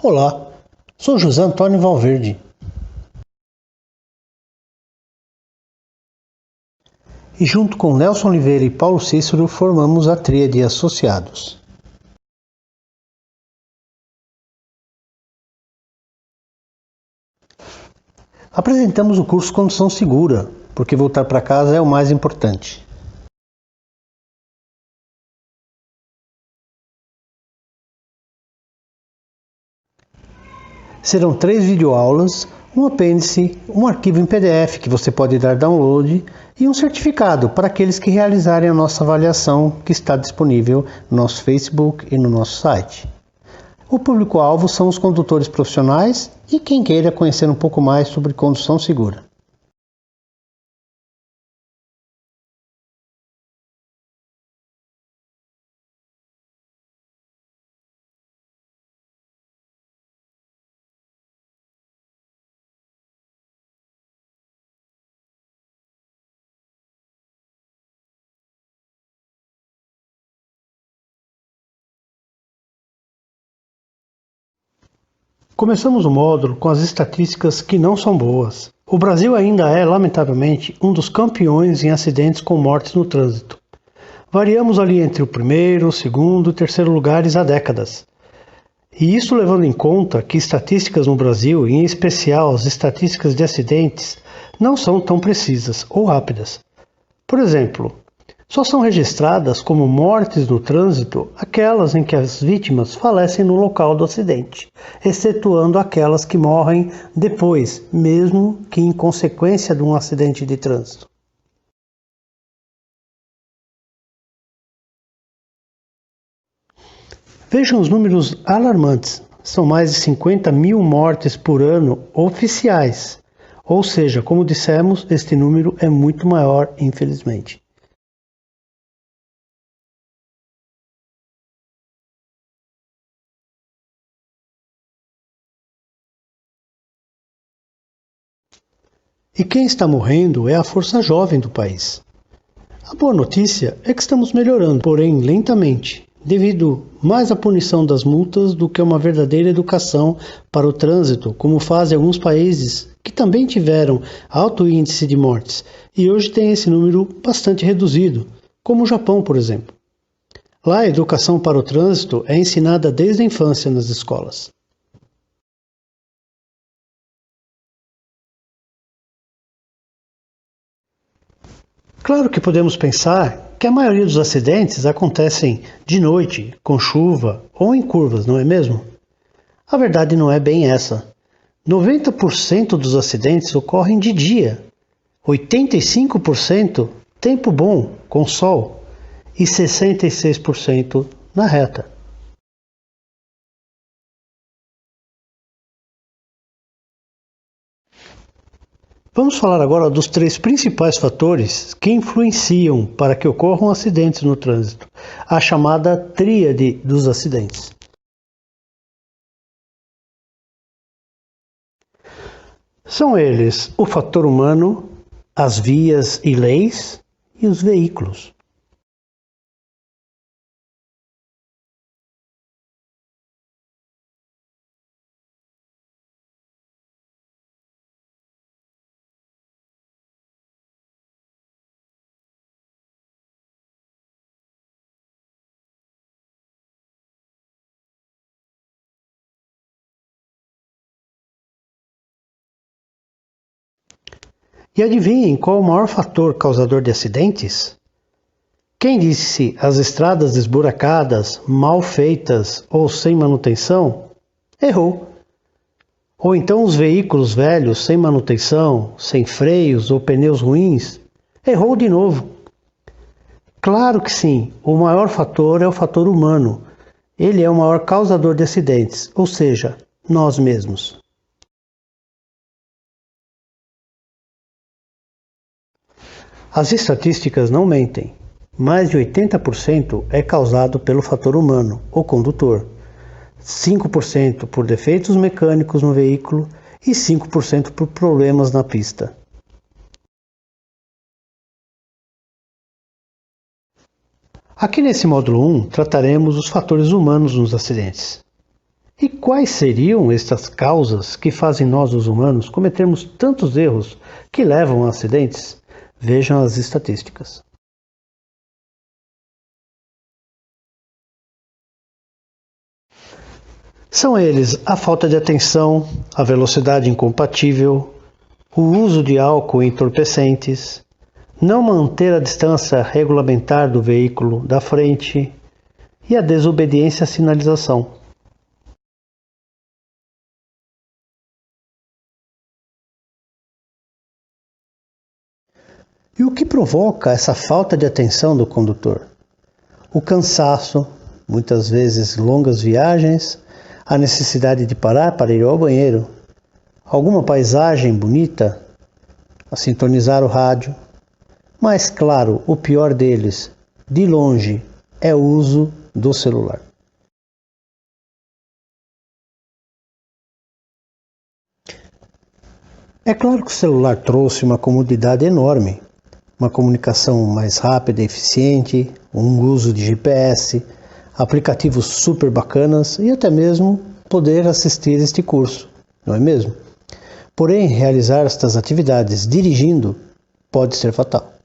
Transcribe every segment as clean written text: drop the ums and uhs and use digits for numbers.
Olá, sou José Antônio Valverde e junto com Nelson Oliveira e Paulo Cícero formamos a Tríade Associados. Apresentamos o curso Condução Segura, porque voltar para casa é o mais importante. Serão 3 videoaulas, um apêndice, um arquivo em PDF que você pode dar download e um certificado para aqueles que realizarem a nossa avaliação que está disponível no nosso Facebook e no nosso site. O público-alvo são os condutores profissionais e quem queira conhecer um pouco mais sobre condução segura. Começamos o módulo com as estatísticas que não são boas. O Brasil ainda é, lamentavelmente, um dos campeões em acidentes com mortes no trânsito. Variamos ali entre o primeiro, o segundo e terceiro lugares há décadas. E isso levando em conta que estatísticas no Brasil, em especial as estatísticas de acidentes, não são tão precisas ou rápidas. Por exemplo, só são registradas como mortes no trânsito aquelas em que as vítimas falecem no local do acidente, excetuando aquelas que morrem depois, mesmo que em consequência de um acidente de trânsito. Vejam os números alarmantes. São mais de 50 mil mortes por ano oficiais. Ou seja, como dissemos, este número é muito maior, infelizmente. E quem está morrendo é a força jovem do país. A boa notícia é que estamos melhorando, porém lentamente, devido mais à punição das multas do que a uma verdadeira educação para o trânsito, como fazem alguns países que também tiveram alto índice de mortes e hoje têm esse número bastante reduzido, como o Japão, por exemplo. Lá a educação para o trânsito é ensinada desde a infância nas escolas. Claro que podemos pensar que a maioria dos acidentes acontecem de noite, com chuva ou em curvas, não é mesmo? A verdade não é bem essa. 90% dos acidentes ocorrem de dia, 85% tempo bom, com sol, e 66% na reta. Vamos falar agora dos 3 principais fatores que influenciam para que ocorram acidentes no trânsito, a chamada tríade dos acidentes. São eles o fator humano, as vias e leis e os veículos. E adivinhem qual o maior fator causador de acidentes? Quem disse as estradas esburacadas, mal feitas ou sem manutenção, errou. Ou então os veículos velhos sem manutenção, sem freios ou pneus ruins, errou de novo. Claro que sim, o maior fator é o fator humano. Ele é o maior causador de acidentes, ou seja, nós mesmos. As estatísticas não mentem. Mais de 80% é causado pelo fator humano, o condutor. 5% por defeitos mecânicos no veículo e 5% por problemas na pista. Aqui nesse módulo 1 trataremos os fatores humanos nos acidentes. E quais seriam estas causas que fazem nós, os humanos, cometermos tantos erros que levam a acidentes? Vejam as estatísticas. São eles a falta de atenção, a velocidade incompatível, o uso de álcool e entorpecentes, não manter a distância regulamentar do veículo da frente e a desobediência à sinalização. E o que provoca essa falta de atenção do condutor? O cansaço, muitas vezes longas viagens, a necessidade de parar para ir ao banheiro, alguma paisagem bonita, a sintonizar o rádio. Mas, claro, o pior deles, de longe, é o uso do celular. É claro que o celular trouxe uma comodidade enorme, uma comunicação mais rápida e eficiente, um uso de GPS, aplicativos super bacanas e até mesmo poder assistir este curso, não é mesmo? Porém, realizar estas atividades dirigindo pode ser fatal.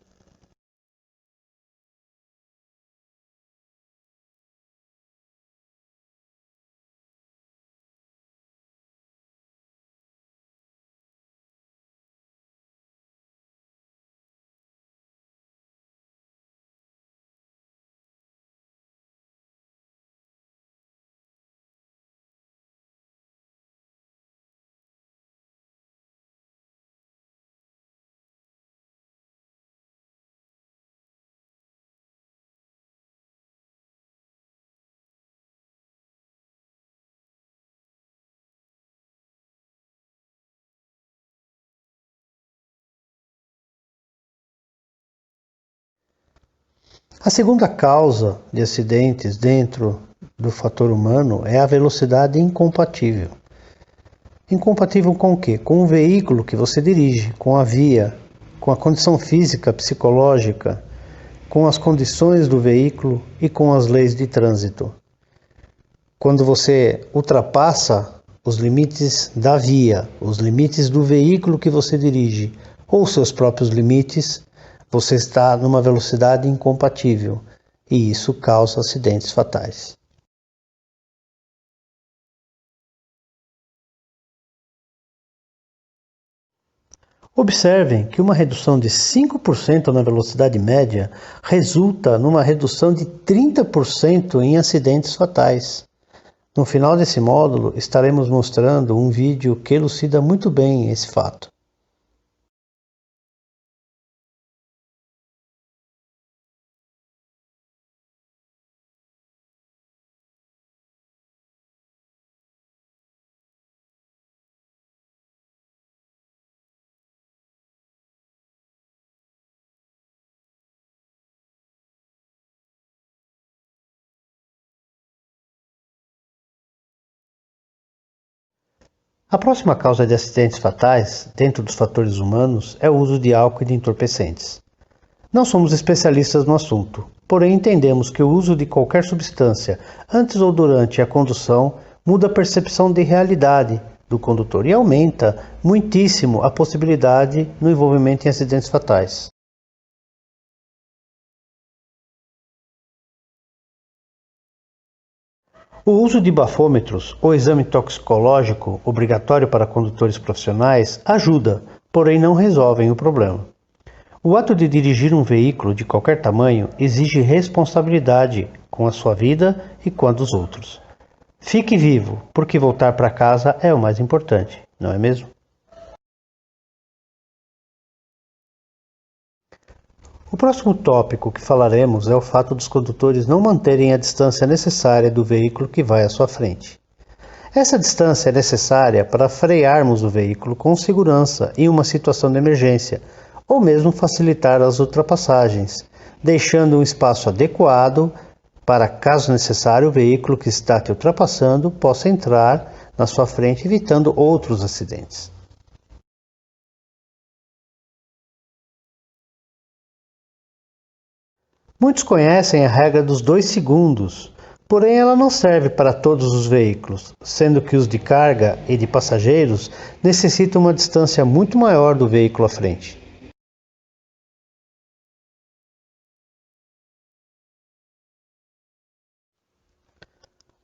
A segunda causa de acidentes dentro do fator humano é a velocidade incompatível. Incompatível com o quê? Com o veículo que você dirige, com a via, com a condição física, psicológica, com as condições do veículo e com as leis de trânsito. Quando você ultrapassa os limites da via, os limites do veículo que você dirige, ou seus próprios limites, você está numa velocidade incompatível e isso causa acidentes fatais. Observem que uma redução de 5% na velocidade média resulta numa redução de 30% em acidentes fatais. No final desse módulo, estaremos mostrando um vídeo que elucida muito bem esse fato. A próxima causa de acidentes fatais, dentro dos fatores humanos, é o uso de álcool e de entorpecentes. Não somos especialistas no assunto, porém entendemos que o uso de qualquer substância antes ou durante a condução muda a percepção de realidade do condutor e aumenta muitíssimo a possibilidade no envolvimento em acidentes fatais. O uso de bafômetros ou exame toxicológico obrigatório para condutores profissionais ajuda, porém não resolvem o problema. O ato de dirigir um veículo de qualquer tamanho exige responsabilidade com a sua vida e com a dos outros. Fique vivo, porque voltar para casa é o mais importante, não é mesmo? O próximo tópico que falaremos é o fato dos condutores não manterem a distância necessária do veículo que vai à sua frente. Essa distância é necessária para frearmos o veículo com segurança em uma situação de emergência, ou mesmo facilitar as ultrapassagens, deixando um espaço adequado para, caso necessário, o veículo que está te ultrapassando possa entrar na sua frente, evitando outros acidentes. Muitos conhecem a regra dos 2 segundos Porém, ela não serve para todos os veículos, sendo que os de carga e de passageiros necessitam uma distância muito maior do veículo à frente.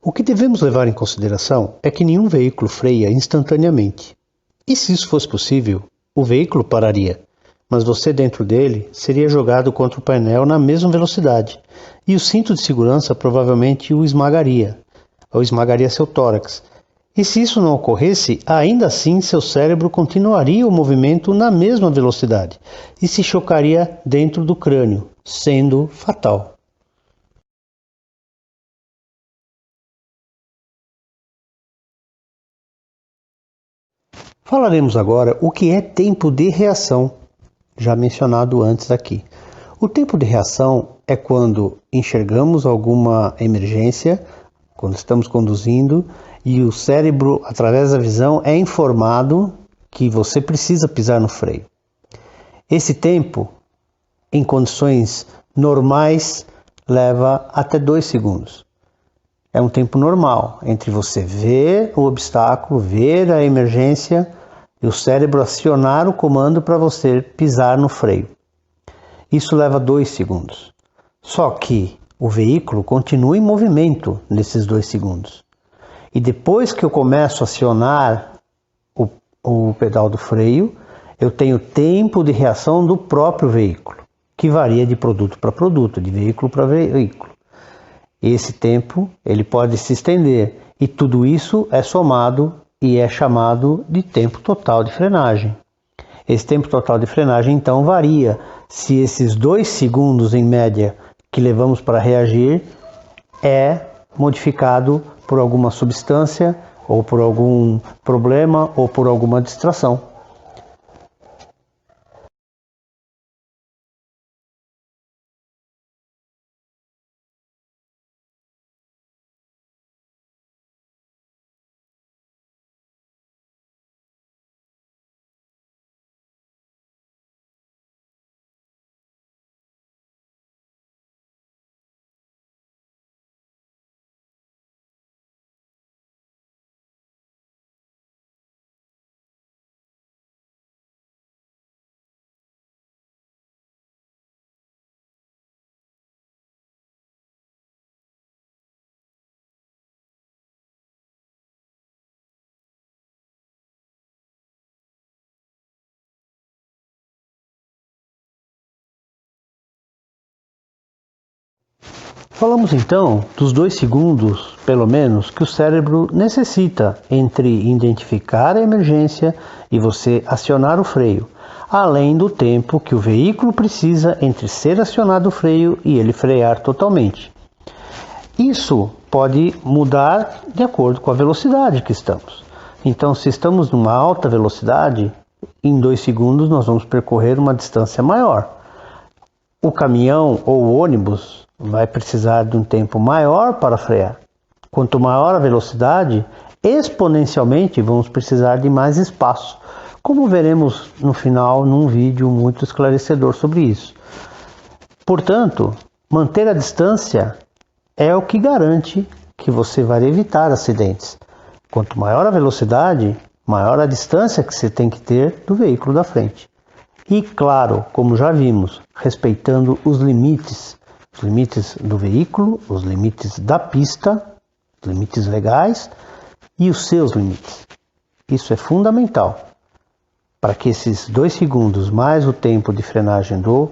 O que devemos levar em consideração é que nenhum veículo freia instantaneamente. E se isso fosse possível, o veículo pararia, mas você dentro dele seria jogado contra o painel na mesma velocidade, e o cinto de segurança provavelmente o esmagaria, ou esmagaria seu tórax. E se isso não ocorresse, ainda assim seu cérebro continuaria o movimento na mesma velocidade e se chocaria dentro do crânio, sendo fatal. Falaremos agora o que é tempo de reação, já mencionado antes aqui. O tempo de reação é quando enxergamos alguma emergência, quando estamos conduzindo, e o cérebro, através da visão, é informado que você precisa pisar no freio. Esse tempo, em condições normais, leva até 2 segundos. É um tempo normal entre você ver o obstáculo, ver a emergência e o cérebro acionar o comando para você pisar no freio. Isso leva 2 segundos. Só que o veículo continua em movimento nesses 2 segundos. E depois que eu começo a acionar o pedal do freio, eu tenho tempo de reação do próprio veículo, que varia de produto para produto, de veículo para veículo. Esse tempo ele pode se estender e tudo isso é somado e é chamado de tempo total de frenagem. Esse tempo total de frenagem então varia se esses 2 segundos em média que levamos para reagir é modificado por alguma substância ou por algum problema ou por alguma distração. Falamos então dos 2 segundos, pelo menos, que o cérebro necessita entre identificar a emergência e você acionar o freio, além do tempo que o veículo precisa entre ser acionado o freio e ele frear totalmente. Isso pode mudar de acordo com a velocidade que estamos. Então, se estamos numa alta velocidade, em 2 segundos nós vamos percorrer uma distância maior. O caminhão ou o ônibus vai precisar de um tempo maior para frear. Quanto maior a velocidade, exponencialmente vamos precisar de mais espaço, como veremos no final num vídeo muito esclarecedor sobre isso. Portanto, manter a distância é o que garante que você vai evitar acidentes. Quanto maior a velocidade, maior a distância que você tem que ter do veículo da frente. E claro, como já vimos, respeitando os limites do veículo, os limites da pista, os limites legais e os seus limites. Isso é fundamental para que esses 2 segundos mais o tempo de frenagem do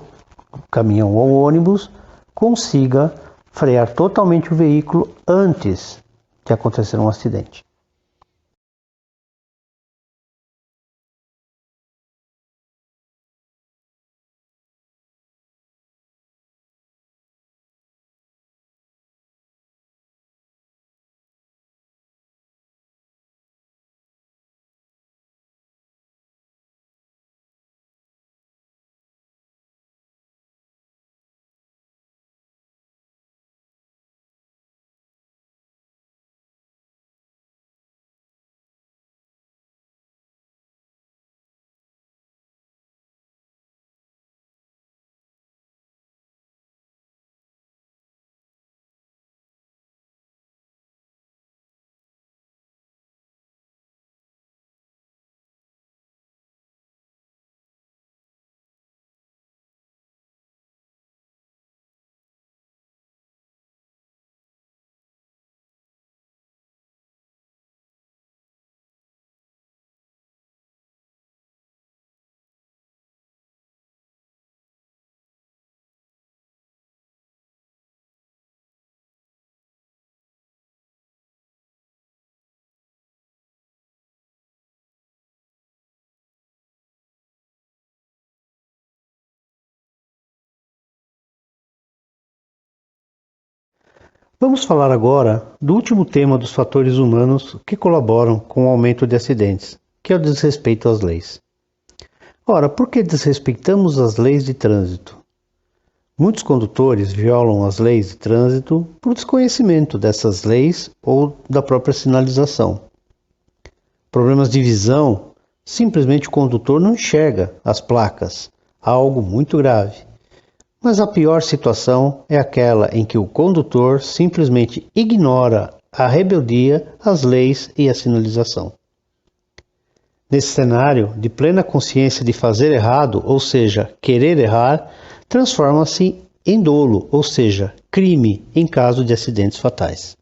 caminhão ou ônibus consiga frear totalmente o veículo antes de acontecer um acidente. Vamos falar agora do último tema dos fatores humanos que colaboram com o aumento de acidentes, que é o desrespeito às leis. Ora, por que desrespeitamos as leis de trânsito? Muitos condutores violam as leis de trânsito por desconhecimento dessas leis ou da própria sinalização. Problemas de visão, simplesmente o condutor não enxerga as placas, algo muito grave. Mas a pior situação é aquela em que o condutor simplesmente ignora a rebeldia, as leis e a sinalização. Nesse cenário de plena consciência de fazer errado, ou seja, querer errar, transforma-se em dolo, ou seja, crime em caso de acidentes fatais.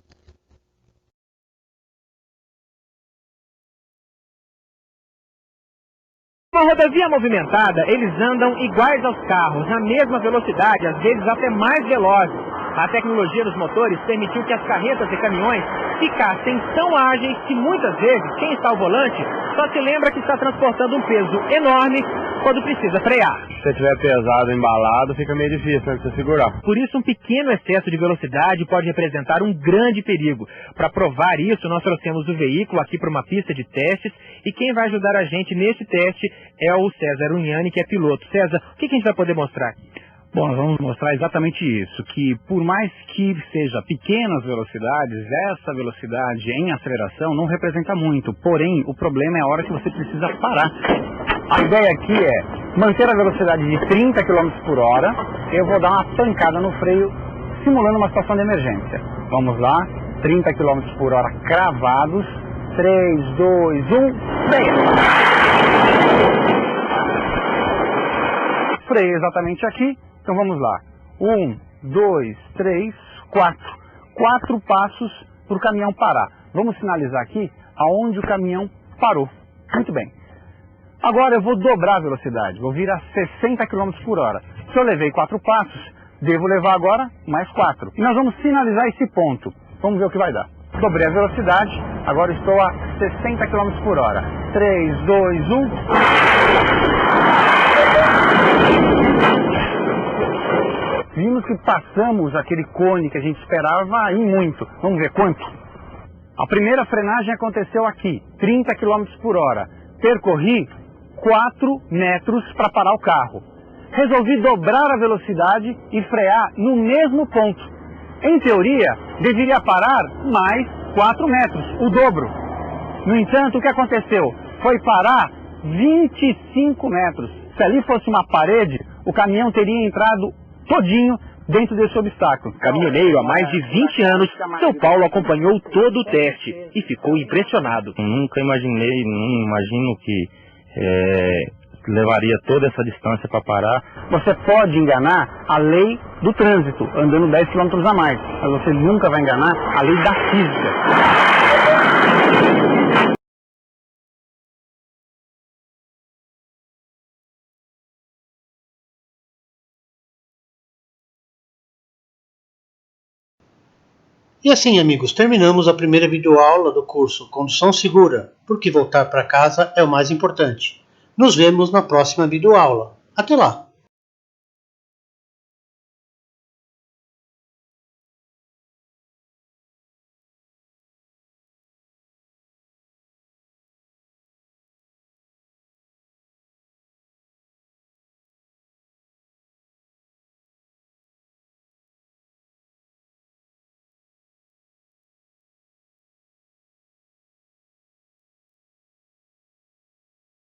Na rodovia movimentada, eles andam iguais aos carros, na mesma velocidade, às vezes até mais velozes. A tecnologia dos motores permitiu que as carretas e caminhões ficassem tão ágeis que muitas vezes quem está ao volante só se lembra que está transportando um peso enorme quando precisa frear. Se você estiver pesado, embalado, fica meio difícil para você segurar. Por isso, um pequeno excesso de velocidade pode representar um grande perigo. Para provar isso, nós trouxemos o veículo aqui para uma pista de testes e quem vai ajudar a gente nesse teste é o César Uniani, que é piloto. César, o que a gente vai poder mostrar? Bom, nós vamos mostrar exatamente isso, que por mais que seja pequenas velocidades, essa velocidade em aceleração não representa muito, porém o problema é a hora que você precisa parar. A ideia aqui é manter a velocidade de 30 km por hora, eu vou dar uma pancada no freio, simulando uma situação de emergência. Vamos lá, 30 km por hora cravados, 3, 2, 1, freio! Freio exatamente aqui. Então vamos lá, 1, 2, 3, 4. 4 passos para o caminhão parar. Vamos sinalizar aqui aonde o caminhão parou. Muito bem. Agora eu vou dobrar a velocidade, vou vir a 60 km por hora. Se eu levei 4 passos, devo levar agora mais 4. E nós vamos sinalizar esse ponto. Vamos ver o que vai dar. Dobrei a velocidade, agora estou a 60 km por hora. 3, 2, 1... Vimos que passamos aquele cone que a gente esperava e muito. Vamos ver quanto. A primeira frenagem aconteceu aqui, 30 km por hora. Percorri 4 metros para parar o carro. Resolvi dobrar a velocidade e frear no mesmo ponto. Em teoria, deveria parar mais 4 metros, o dobro. No entanto, o que aconteceu? Foi parar 25 metros. Se ali fosse uma parede, o caminhão teria entrado todinho dentro desse obstáculo. Caminhoneiro há mais de 20 anos, seu Paulo acompanhou todo o teste e ficou impressionado. Nunca imaginei, não imagino que levaria toda essa distância para parar. Você pode enganar a lei do trânsito, andando 10 km a mais, mas você nunca vai enganar a lei da física. E assim, amigos, terminamos a primeira videoaula do curso Condução Segura, porque voltar para casa é o mais importante. Nos vemos na próxima videoaula. Até lá!